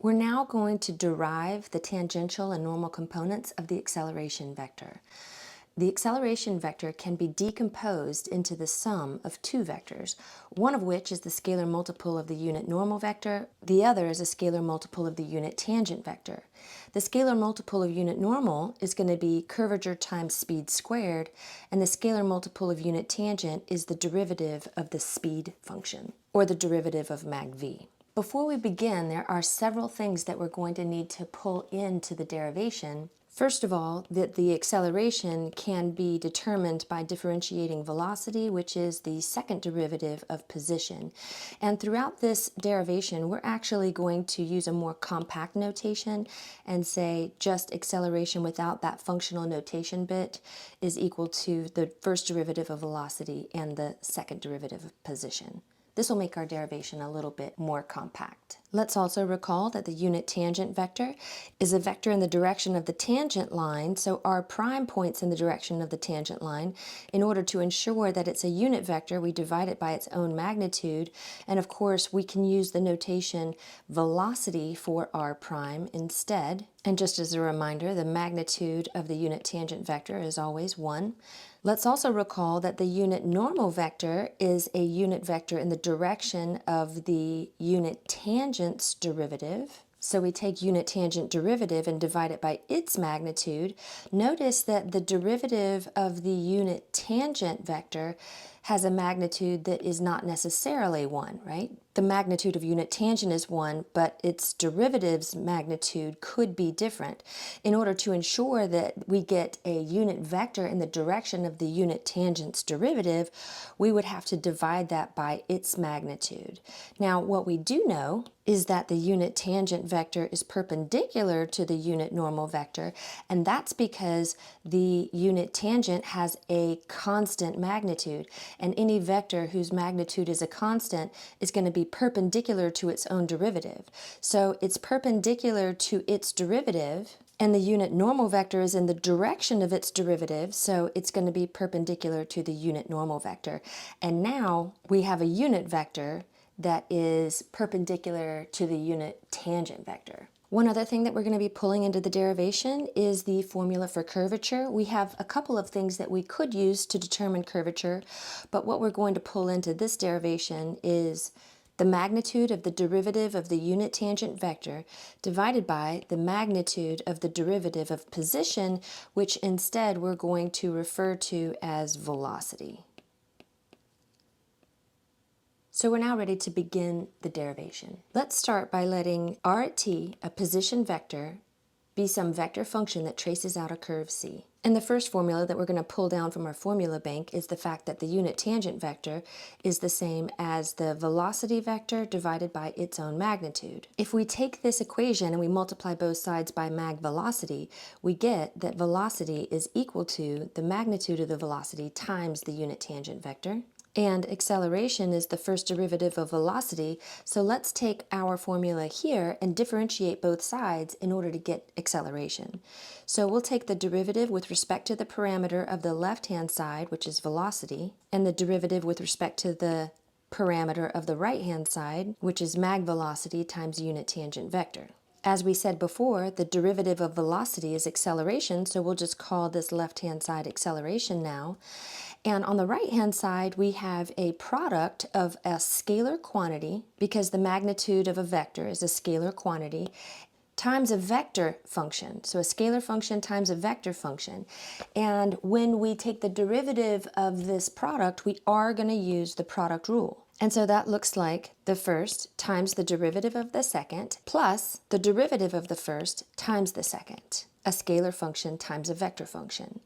We're now going to derive the tangential and normal components of the acceleration vector. The acceleration vector can be decomposed into the sum of two vectors, one of which is the scalar multiple of the unit normal vector, the other is a scalar multiple of the unit tangent vector. The scalar multiple of unit normal is going to be curvature times speed squared, and the scalar multiple of unit tangent is the derivative of the speed function, or the derivative of mag v. Before we begin, there are several things that we're going to need to pull into the derivation. First of all, that the acceleration can be determined by differentiating velocity, which is the second derivative of position. And throughout this derivation, we're actually going to use a more compact notation and say just acceleration without that functional notation bit is equal to the first derivative of velocity and the second derivative of position. This will make our derivation a little bit more compact. Let's also recall that the unit tangent vector is a vector in the direction of the tangent line, so r prime points in the direction of the tangent line. In order to ensure that it's a unit vector, we divide it by its own magnitude, and of course we can use the notation velocity for r prime instead. And just as a reminder, the magnitude of the unit tangent vector is always 1. Let's also recall that the unit normal vector is a unit vector in the direction of the unit tangent's derivative. So we take unit tangent derivative and divide it by its magnitude. Notice that the derivative of the unit tangent vector has a magnitude that is not necessarily 1, right? The magnitude of unit tangent is 1, but its derivative's magnitude could be different. In order to ensure that we get a unit vector in the direction of the unit tangent's derivative, we would have to divide that by its magnitude. Now, what we do know is that the unit tangent vector is perpendicular to the unit normal vector, and that's because the unit tangent has a constant magnitude, and any vector whose magnitude is a constant is going to be perpendicular to its own derivative. So it's perpendicular to its derivative, and the unit normal vector is in the direction of its derivative, so it's going to be perpendicular to the unit normal vector. And now we have a unit vector that is perpendicular to the unit tangent vector. One other thing that we're going to be pulling into the derivation is the formula for curvature. We have a couple of things that we could use to determine curvature, but what we're going to pull into this derivation is the magnitude of the derivative of the unit tangent vector divided by the magnitude of the derivative of position, which instead we're going to refer to as velocity. So we're now ready to begin the derivation. Let's start by letting r at t, a position vector, be some vector function that traces out a curve c. And the first formula that we're going to pull down from our formula bank is the fact that the unit tangent vector is the same as the velocity vector divided by its own magnitude. If we take this equation and we multiply both sides by mag velocity, we get that velocity is equal to the magnitude of the velocity times the unit tangent vector. And acceleration is the first derivative of velocity, so let's take our formula here and differentiate both sides in order to get acceleration. So we'll take the derivative with respect to the parameter of the left-hand side, which is velocity, and the derivative with respect to the parameter of the right-hand side, which is mag velocity times unit tangent vector. As we said before, the derivative of velocity is acceleration, so we'll just call this left-hand side acceleration now. And on the right-hand side, we have a product of a scalar quantity, because the magnitude of a vector is a scalar quantity, times a vector function. So a scalar function times a vector function. And when we take the derivative of this product, we are going to use the product rule. And so that looks like the first times the derivative of the second plus the derivative of the first times the second. A scalar function times a vector function.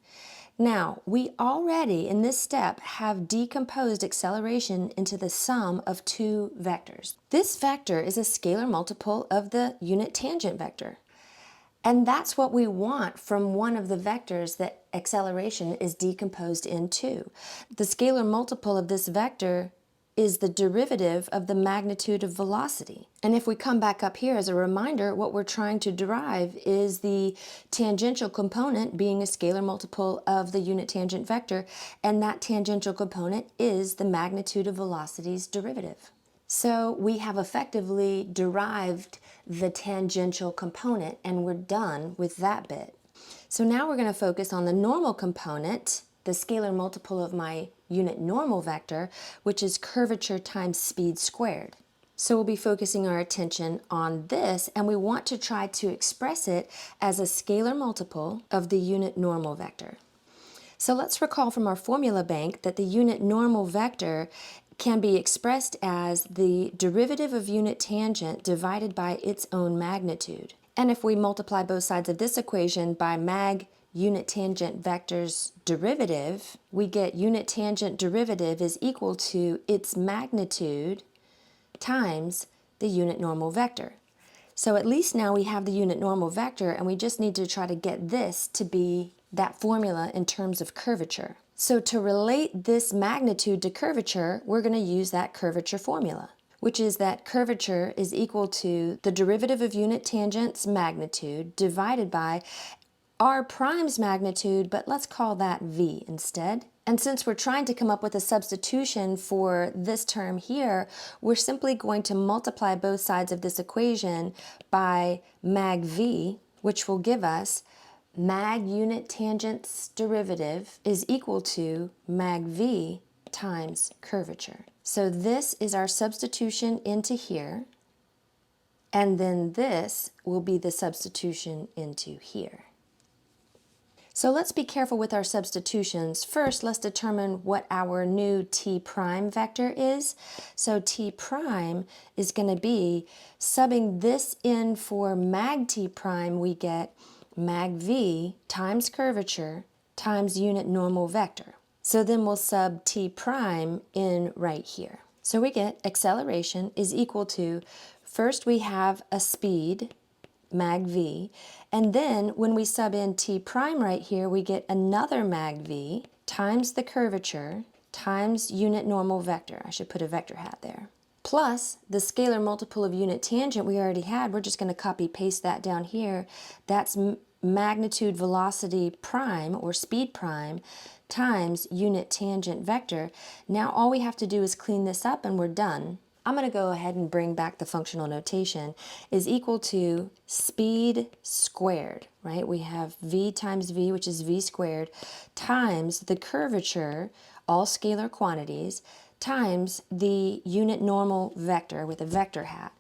Now, we already, in this step, have decomposed acceleration into the sum of two vectors. This vector is a scalar multiple of the unit tangent vector. And that's what we want from one of the vectors that acceleration is decomposed into. The scalar multiple of this vector is the derivative of the magnitude of velocity. And if we come back up here as a reminder, what we're trying to derive is the tangential component being a scalar multiple of the unit tangent vector, and that tangential component is the magnitude of velocity's derivative. So we have effectively derived the tangential component, and we're done with that bit. So now we're going to focus on the normal component, the scalar multiple of my unit normal vector, which is curvature times speed squared. So we'll be focusing our attention on this, and we want to try to express it as a scalar multiple of the unit normal vector. So let's recall from our formula bank that the unit normal vector can be expressed as the derivative of unit tangent divided by its own magnitude. And if we multiply both sides of this equation by mag unit tangent vector's derivative, we get unit tangent derivative is equal to its magnitude times the unit normal vector. So at least now we have the unit normal vector, and we just need to try to get this to be that formula in terms of curvature. So to relate this magnitude to curvature, we're going to use that curvature formula, which is that curvature is equal to the derivative of unit tangent's magnitude divided by r prime's magnitude, but let's call that v instead. And since we're trying to come up with a substitution for this term here, we're simply going to multiply both sides of this equation by mag v, which will give us mag unit tangent's derivative is equal to mag v times curvature. So this is our substitution into here, and then this will be the substitution into here. So let's be careful with our substitutions. First, let's determine what our new t prime vector is. So t prime is going to be, subbing this in for mag t prime, we get mag v times curvature times unit normal vector. So then we'll sub t prime in right here. So we get acceleration is equal to, first we have a speed, mag v, and then when we sub in t prime right here, we get another mag v times the curvature times unit normal vector. I should put a vector hat there. Plus the scalar multiple of unit tangent we already had. We're just going to copy paste that down here. That's magnitude velocity prime, or speed prime, times unit tangent vector. Now all we have to do is clean this up and we're done. I'm going to go ahead and bring back the functional notation, is equal to speed squared, right? We have v times v, which is v squared, times the curvature, all scalar quantities, times the unit normal vector with a vector hat,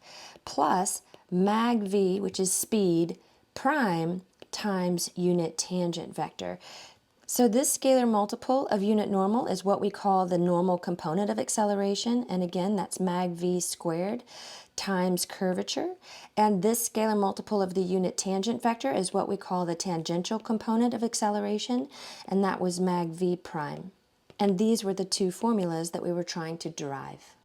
plus mag v, which is speed, prime, times unit tangent vector. So this scalar multiple of unit normal is what we call the normal component of acceleration, and again that's mag v squared times curvature, and this scalar multiple of the unit tangent vector is what we call the tangential component of acceleration, and that was mag v prime. And these were the two formulas that we were trying to derive.